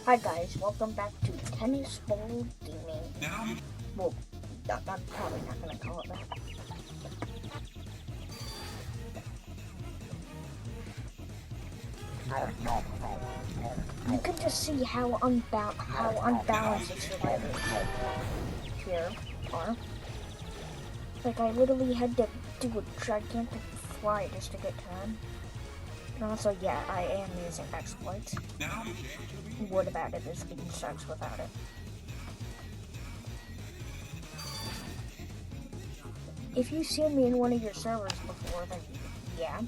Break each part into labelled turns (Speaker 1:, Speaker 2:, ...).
Speaker 1: Hi guys, welcome back to Tennis Ball Gaming. Well, I'm probably not gonna call it that. You can just see how unbalanced the survivors here are. Like, I literally had to do a gigantic fly just to get to him. And also, yeah, I am using exploits. What about it? This game sucks without it. If you've seen me in one of your servers before, then yeah,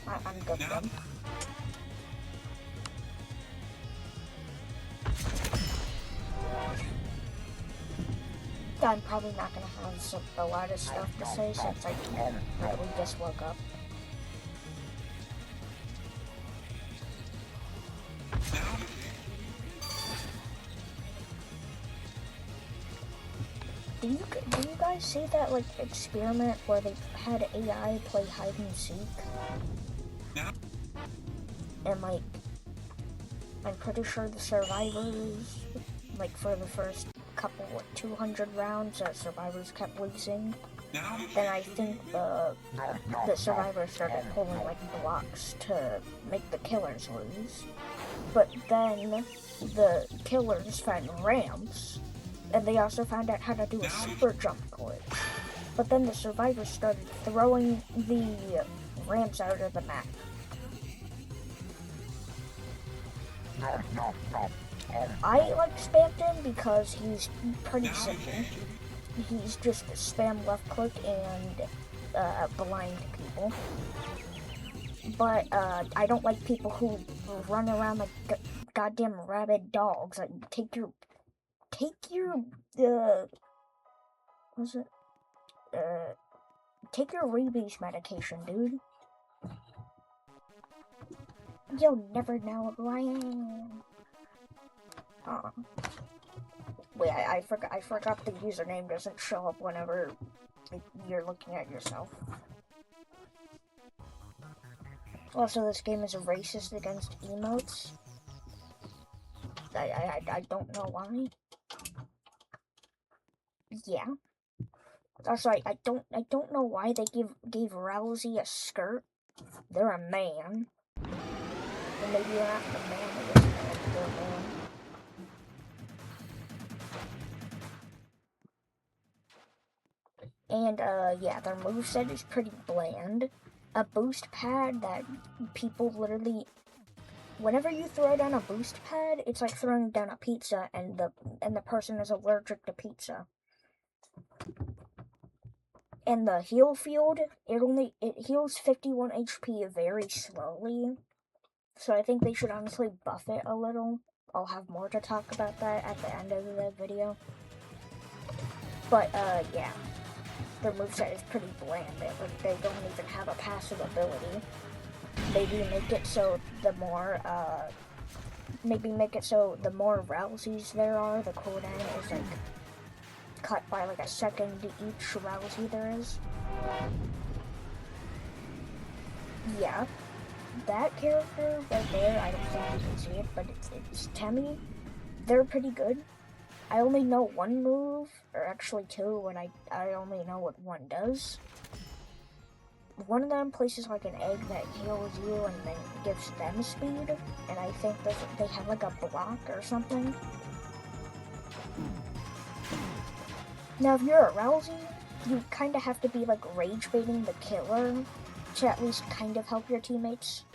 Speaker 1: I'm good with them. I'm probably not gonna have a lot of stuff to say since I literally just woke up. Do you guys see that like experiment where they had AI play hide and seek? And like, I'm pretty sure the survivors, like for the first couple, 200 rounds that survivors kept losing. Then I think the survivors started pulling like blocks to make the killers lose. But then the killers found ramps, and they also found out how to do a super jump glitch. But then the survivors started throwing the ramps out of the map. I like spammed him because he's pretty simple. He's just spam left click and blind people. But I don't like people who run around like goddamn rabid dogs. Like take your take your rabies medication, dude. You'll never know who I am. Wait, I forgot the username doesn't show up whenever you're looking at yourself. Also, this game is racist against emotes. I don't know why. Yeah. Also, I don't know why they gave Rousey a skirt. They're a man. Well, maybe you're not the man that is they're a man. And yeah, their moveset is pretty bland. A boost pad that people literally, whenever you throw down a boost pad, it's like throwing down a pizza, and the person is allergic to pizza. And the heal field, it heals 51 HP very slowly. So I think they should honestly buff it a little. I'll have more to talk about that at the end of the video. But yeah. Their moveset is pretty bland. They don't even have a passive ability. Maybe make it so the more Rouseys there are, the cooldown is like cut by like a second each Rousey there is. Yeah, that character right there, I don't think you can see it, but it's Temmie. They're pretty good. I only know one move, or actually two, and I only know what one does. One of them places like an egg that heals you and then gives them speed, and I think they have like a block or something. Now, if you're a Rousey, you kind of have to be like rage baiting the killer to at least kind of help your teammates.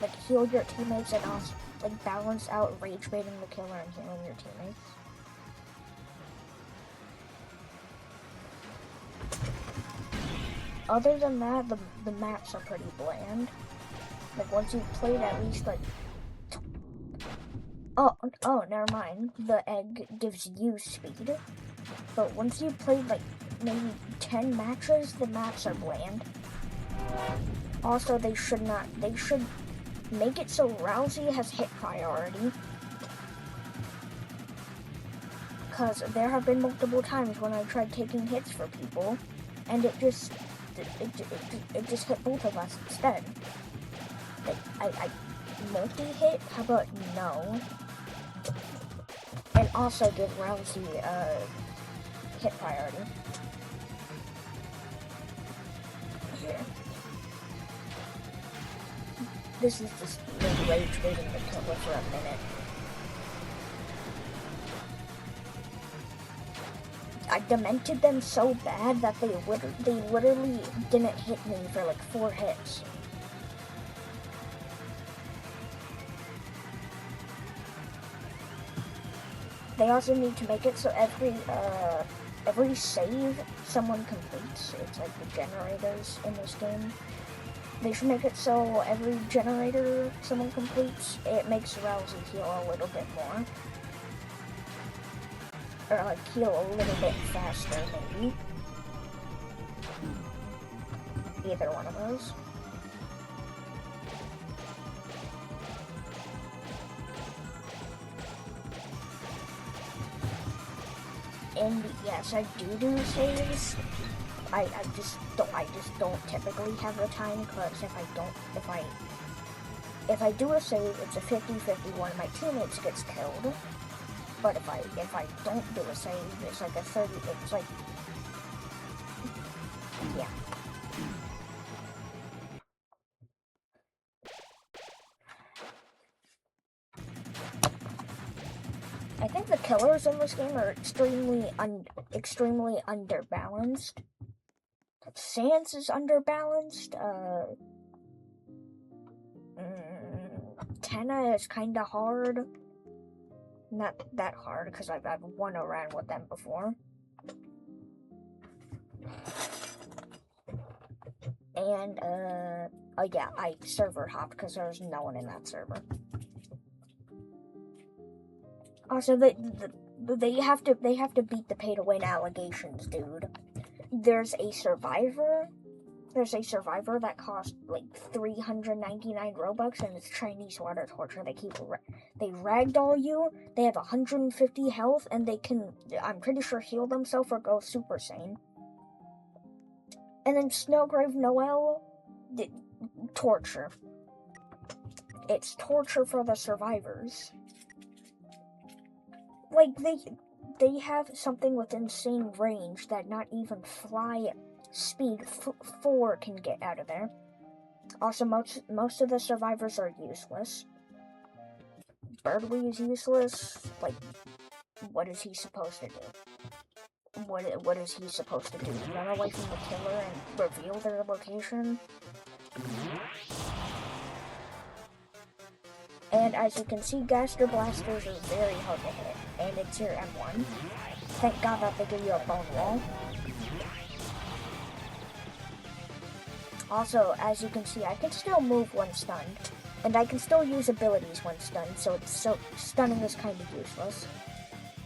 Speaker 1: Like heal your teammates and also like balance out rage baiting the killer and healing your teammates. Other than that, the maps are pretty bland. Like once you've played at least like oh never mind. The egg gives you speed. But once you've played like maybe 10 matches, the maps are bland. Also, they should make it so Rousey has hit priority. Because there have been multiple times when I tried taking hits for people, and it just hit both of us instead. Like, multi-hit? How about no? And also give Rousey hit priority. Here. This is just me rage baiting the killer for a minute. I demented them so bad that they literally didn't hit me for like 4 hits. They also need to make it so every save someone completes, it's like the generators in this game. They should make it so every generator someone completes, it makes Rousey heal a little bit more. Or like heal a little bit faster, maybe. Either one of those. And yes, I do saves. I just don't typically have the time, because if I do a save, it's a 50-50. One of my teammates gets killed. But if I don't do a save, it's like a 30. It's like, yeah. I think the killers in this game are extremely underbalanced. Sans is underbalanced. Tenna is kinda hard. Not that hard, because I've won around with them before. And, oh yeah, I server hopped because there was no one in that server. Also, they have to beat the pay-to-win allegations, dude. There's a survivor that cost like 399 Robux, and it's Chinese water torture. They ragdoll you. They have 150 health, and they can, I'm pretty sure, heal themselves or go Super Saiyan. And then Snowgrave Noel, torture. It's torture for the survivors. Like, they have something with insane range that not even fly speed 4 can get out of there. Also, most of the survivors are useless. Birdwee is useless. Like, what is he supposed to do? What is he supposed to do? Run away from the killer and reveal their location? And as you can see, Gaster Blasters are very hard to hit, and it's your M1. Thank God that they give you a bone wall. Also, as you can see, I can still move when stunned, and I can still use abilities when stunned, so stunning is kind of useless.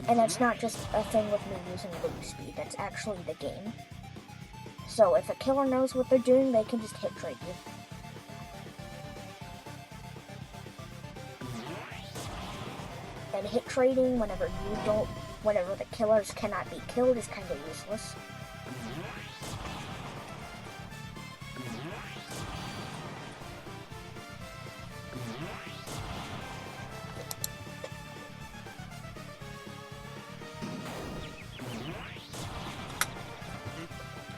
Speaker 1: And it's not just a thing with me using move speed, that's actually the game. So if a killer knows what they're doing, they can just hit trade you. And hit trading whenever the killers cannot be killed is kind of useless.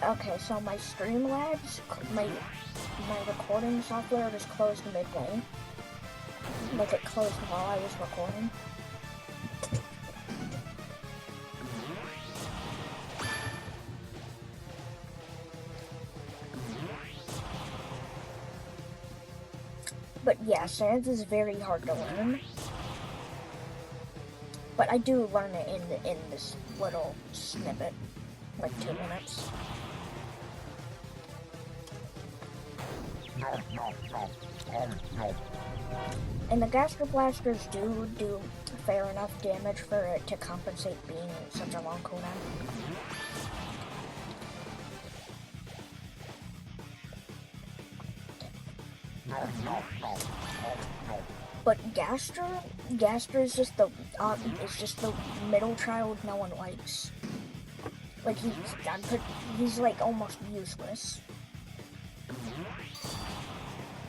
Speaker 1: Okay, so my Streamlabs, my recording software just closed midway. Like, it closed while I was recording. But yeah, Sans is very hard to learn. But I do learn it in this little snippet, like 2 minutes. And the Gaster Blasters do fair enough damage for it to compensate being such a long cooldown. But Gaster is just the middle child no one likes. Like he's like almost useless.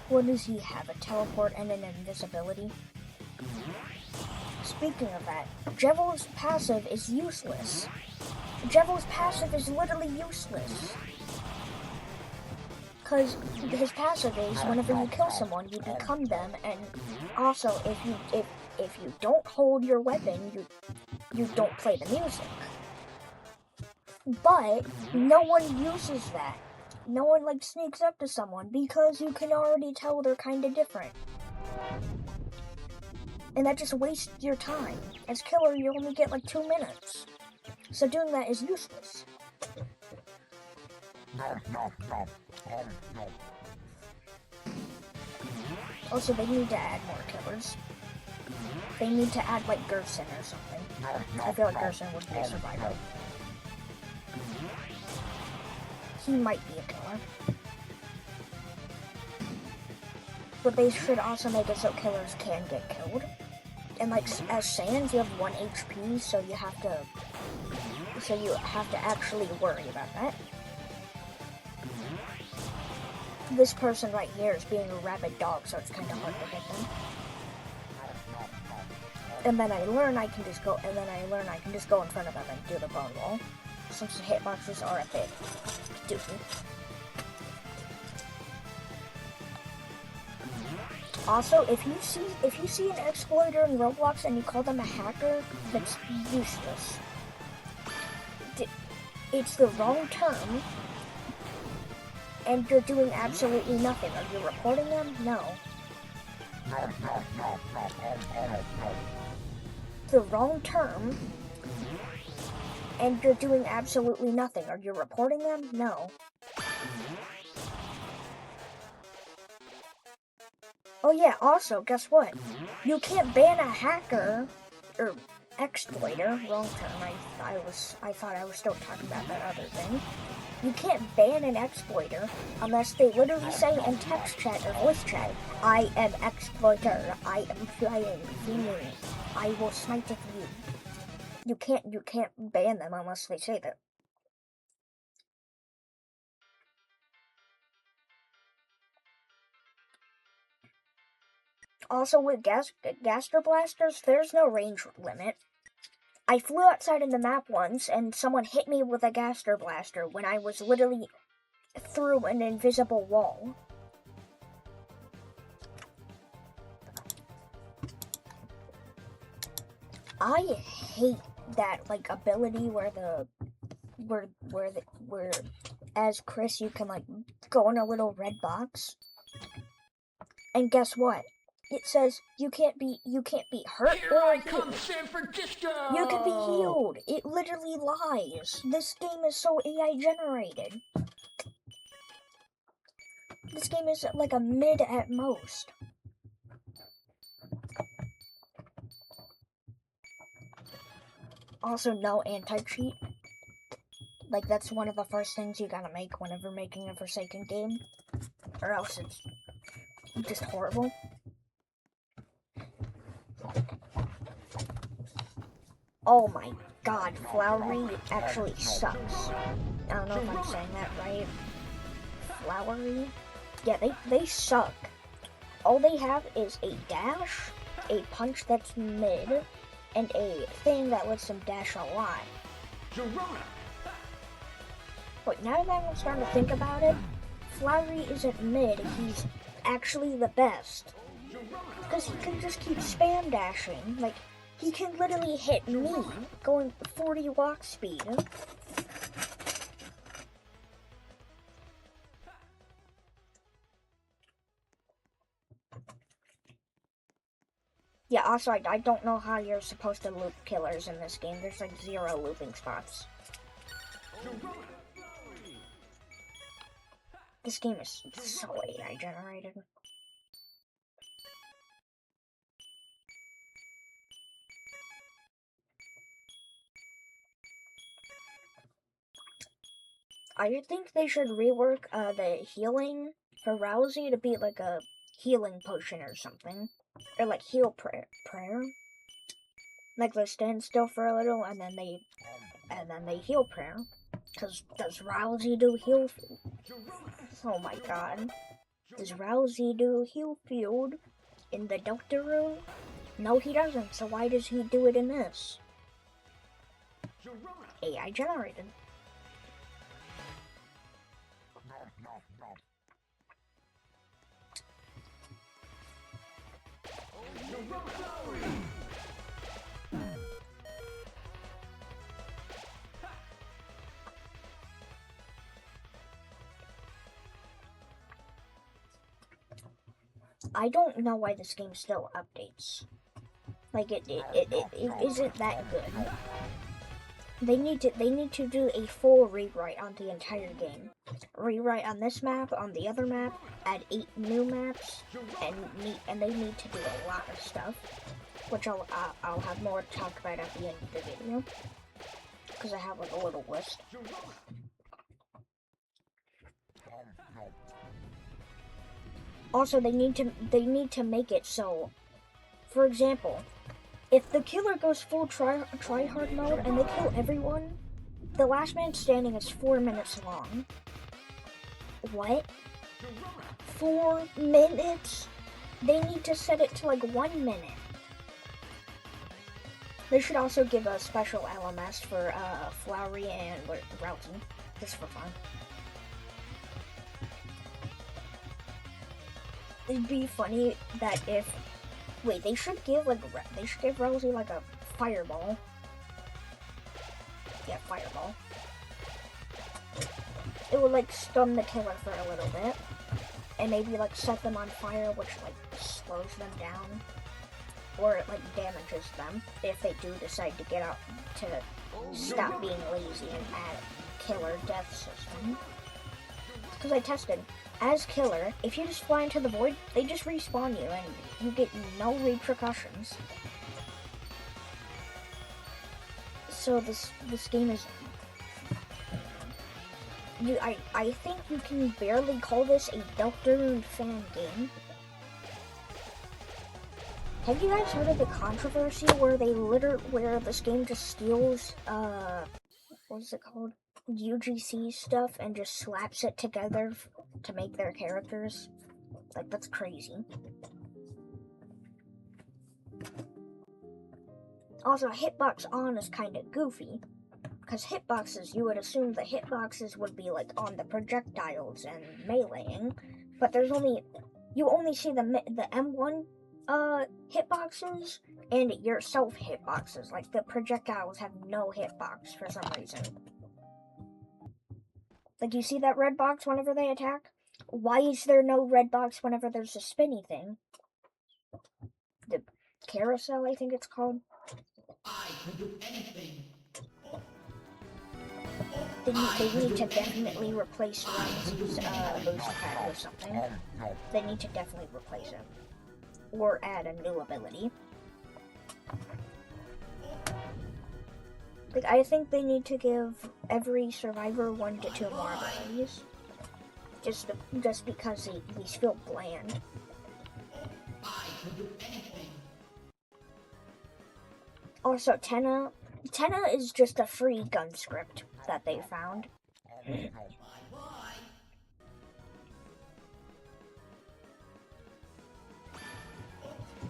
Speaker 1: What does he have? A teleport and an invisibility? Speaking of that, Jevil's passive is useless. Jevil's passive is literally useless. Because his passive is whenever you kill someone, you become them, and also if you don't hold your weapon, you don't play the music. But no one uses that. No one like sneaks up to someone because you can already tell they're kind of different. And that just wastes your time. As killer, you only get like 2 minutes. So doing that is useless. Also, they need to add more killers. They need to add like Gerson or something. I feel like Gerson would be a survivor. He might be a killer. But they should also make it so killers can get killed. And like as Sans, you have 1 HP, so you have to actually worry about that. This person right here is being a rabid dog, so it's kind of hard to hit them. And then I learn I can just go in front of them and do the bone wall. Since the hitboxes are a bit doofy. Also, if you see an exploiter in Roblox and you call them a hacker, that's useless. It's the wrong term, and you're doing absolutely nothing. Are you reporting them? No. The wrong term, and you're doing absolutely nothing. Are you reporting them? No. Oh yeah, also, guess what? You can't ban a hacker, or exploiter, wrong term, I thought I was still talking about that other thing. You can't ban an exploiter unless they literally say in text chat or voice chat, I am exploiter, I am flying, I will snipe at you. You can't ban them unless they say that. Also, with Gaster Blasters, there's no range limit. I flew outside in the map once, and someone hit me with a Gaster Blaster when I was literally through an invisible wall. I hate that like ability where as Chris you can like go in a little red box. And guess what? It says you can't be hurt or healed.
Speaker 2: San Francisco!
Speaker 1: You can be healed. It literally lies. This game is so AI generated. This game is like a mid at most. Also, no anti-cheat. Like, that's one of the first things you gotta make whenever making a Forsaken game. Or else it's just horrible. Oh my god, Flowery actually sucks. I don't know if I'm saying that right. Flowery? Yeah, they suck. All they have is a dash, a punch that's mid, and a thing that lets them dash a lot. Wait, now that I'm starting to think about it, Flowery isn't mid, he's actually the best. Because he can just keep spam dashing. Like, he can literally hit me going 40 walk speed. Yeah, also, I don't know how you're supposed to loop killers in this game. There's like 0 looping spots. This game is so AI generated. I think they should rework the healing for Rousey to be like a healing potion or something. Or like heal prayer. Like they stand still for a little and then they heal prayer. Cause does Rousey do heal? Oh my god. Does Rousey do heal field in the deltarune? No, he doesn't. So why does he do it in this? AI generated. I don't know why this game still updates. Like it isn't that good. They need to do a full rewrite on the entire game. Rewrite on this map, on the other map, add 8 new maps, and they need to do a lot of stuff, which I'll have more to talk about at the end of the video, because I have like a little list. Also, they need to make it so, for example, if the killer goes full try-hard mode and they kill everyone, the last man standing is 4 minutes long. What? 4 minutes? They need to set it to like 1 minute. They should also give a special LMS for Flowery and Rousey, just for fun. It'd be funny that if they should give Rousey like a fireball. Yeah, fireball. It would like stun the killer for a little bit, and maybe like set them on fire, which like slows them down, or it like damages them if they do decide to get out to stop being lazy and add killer death system. Because I tested. As killer, if you just fly into the void, they just respawn you and you get no repercussions. So this game is... I think you can barely call this a deltarune fan game. Have you guys heard of the controversy where where this game just steals, what is it called? UGC stuff and just slaps it together to make their characters? Like, that's crazy. Also, hitbox on is kind of goofy, because hitboxes, you would assume the hitboxes would be like on the projectiles and meleeing, but you only see the M1 hitboxes and yourself hitboxes. Like, the projectiles have no hitbox for some reason. Like, you see that red box whenever they attack? Why is there no red box whenever there's a spinny thing? The carousel, I think it's called.
Speaker 2: I can do anything.
Speaker 1: They need to definitely replace Ramsey's boost pad with something. They need to definitely replace it. Or add a new ability. Like, I think they need to give every survivor 1 to 2 more abilities. Just because these feel bland.
Speaker 2: I can do anything.
Speaker 1: Also, Tenna is just a free gun script that they found.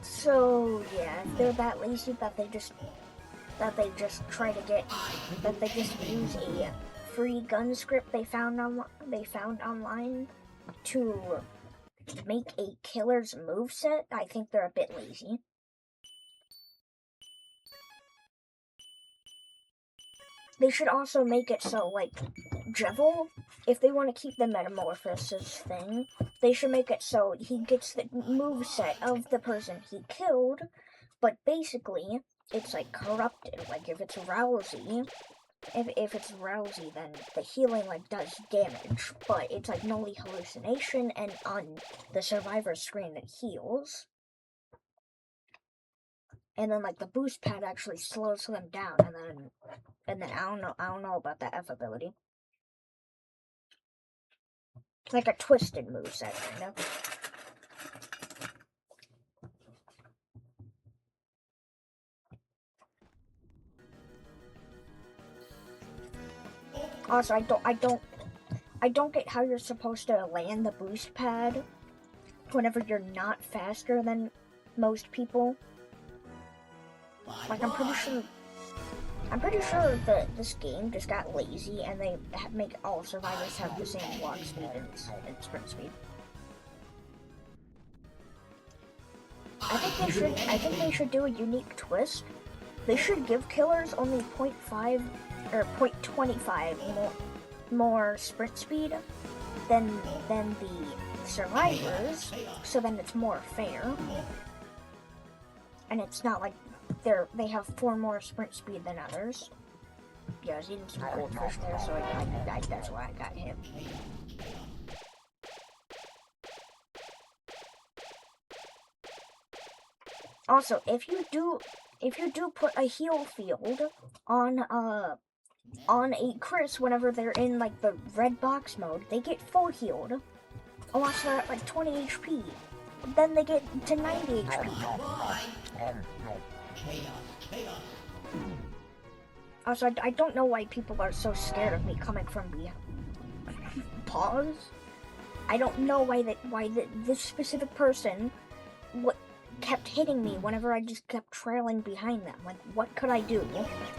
Speaker 1: So yeah, if they're that lazy that they just use a free gun script they found online to make a killer's moveset, I think they're a bit lazy. They should also make it so, like, Jevil, if they want to keep the metamorphosis thing, they should make it so he gets the moveset of the person he killed, but basically, it's, like, corrupted. Like, if it's Rousey, then the healing, like, does damage, but it's, like, only hallucination, and on the survivor screen it heals. And then, like, the boost pad actually slows them down, and then I don't know about that F ability. Like a twisted moveset, kind of. Also, I don't get how you're supposed to land the boost pad whenever you're not faster than most people. Like, I'm pretty sure that this game just got lazy and they make all survivors have the same walk speed and sprint speed. I think they should do a unique twist. They should give killers only 0.5 or 0.25 more sprint speed than the survivors, so then it's more fair. And it's not like they have 4 more sprint speed than others. Yeah, I was eating some goldfish there, so that's why I got him. Also, if you do put a heal field on a Chris whenever they're in like the red box mode, they get full healed. Unless they're at like 20 HP. Then they get to 90 HP. Also, I don't know why people are so scared of me coming from behind. Pause. I don't know why this specific person kept hitting me whenever I just kept trailing behind them. Like, what could I do?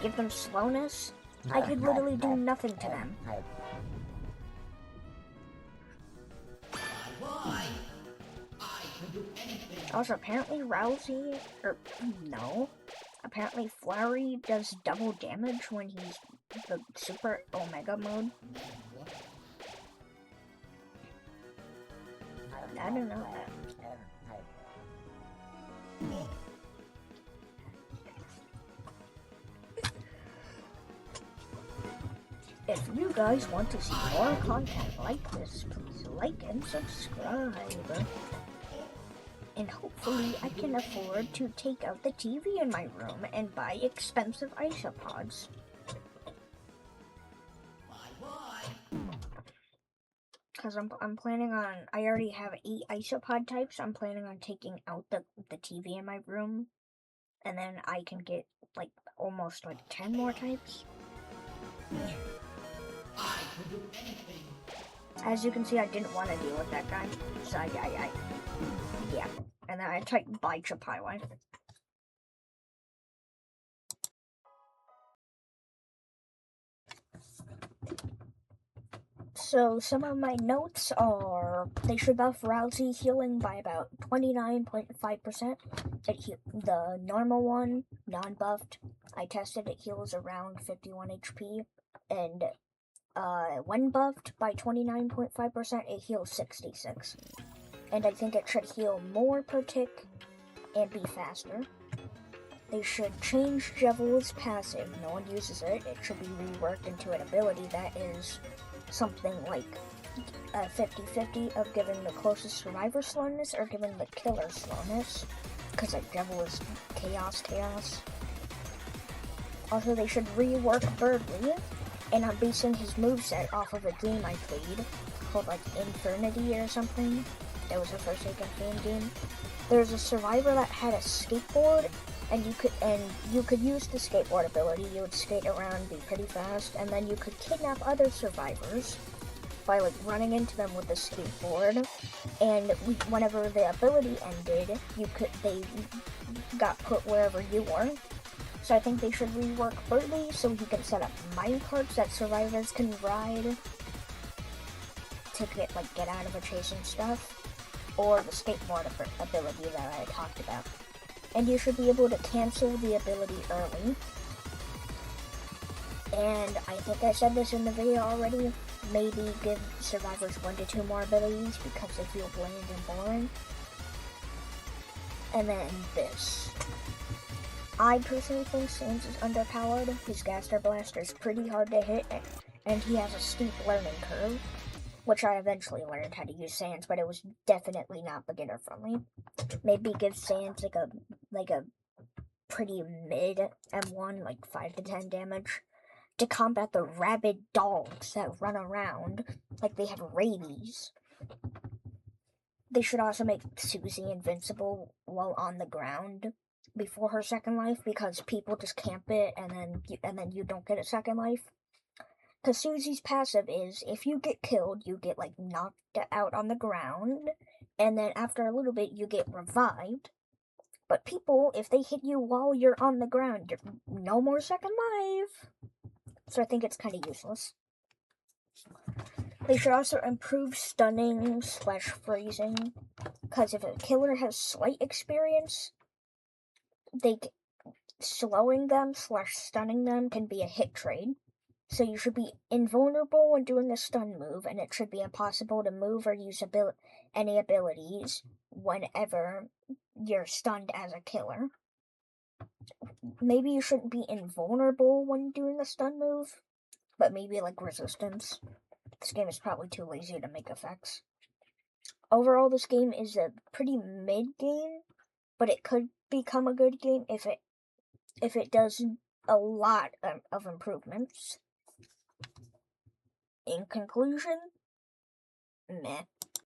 Speaker 1: Give them slowness? I could literally do nothing to them. Also, apparently Rousey, apparently Flowey does double damage when he's the Super Omega mode. I don't know that. If you guys want to see more content like this, please like and subscribe. And hopefully I can afford to take out the TV in my room and buy expensive isopods. Because I'm planning on, I already have 8 isopod types. I'm planning on taking out the TV in my room. And then I can get like almost like 10 more types. As you can see, I didn't want to deal with that guy. So yeah. And then I typed by Chapaiwai. So some of my notes are, they should buff Rousey healing by about 29.5%. The normal one, non-buffed, I tested, it heals around 51 HP. And when buffed by 29.5%, it heals 66. And I think it should heal more per tick and be faster. They should change Jevel's passive. No one uses it. It should be reworked into an ability that is something like a 50-50 of giving the closest survivor slowness or giving the killer slowness. Because like Jevel is chaos. Also, they should rework Birdly. And I'm basing his moveset off of a game I played called like Infernity or something. It was a Forsaken Fame game. There's a survivor that had a skateboard, and you could use the skateboard ability. You would skate around, be pretty fast, and then you could kidnap other survivors by like running into them with the skateboard. And whenever the ability ended, they got put wherever you were. So I think they should rework Birdly so he can set up minecarts that survivors can ride to get out of a chase and stuff. Or the skateboard ability that I talked about. And you should be able to cancel the ability early. And I think I said this in the video already, maybe give survivors 1 to 2 more abilities because they feel bland and boring. And then this. I personally think Sans is underpowered. His Gaster Blaster is pretty hard to hit, and he has a steep learning curve. Which I eventually learned how to use Sans, but it was definitely not beginner friendly. Maybe give Sans like a pretty mid M1, like 5 to 10 damage, to combat the rabid dogs that run around like they have rabies. They should also make Susie invincible while on the ground before her second life, because people just camp it and then you don't get a second life. Because Susie's passive is, if you get killed, you get, like, knocked out on the ground, and then after a little bit you get revived. But people, if they hit you while you're on the ground, you're no more second life. So I think it's kind of useless. They should also improve stunning / freezing, because if a killer has slight experience, slowing them / stunning them can be a hit trade. So you should be invulnerable when doing a stun move, and it should be impossible to move or use any abilities whenever you're stunned as a killer. Maybe you shouldn't be invulnerable when doing a stun move, but maybe like resistance. This game is probably too lazy to make effects. Overall, this game is a pretty mid game, but it could become a good game if it does a lot of improvements. In conclusion, meh.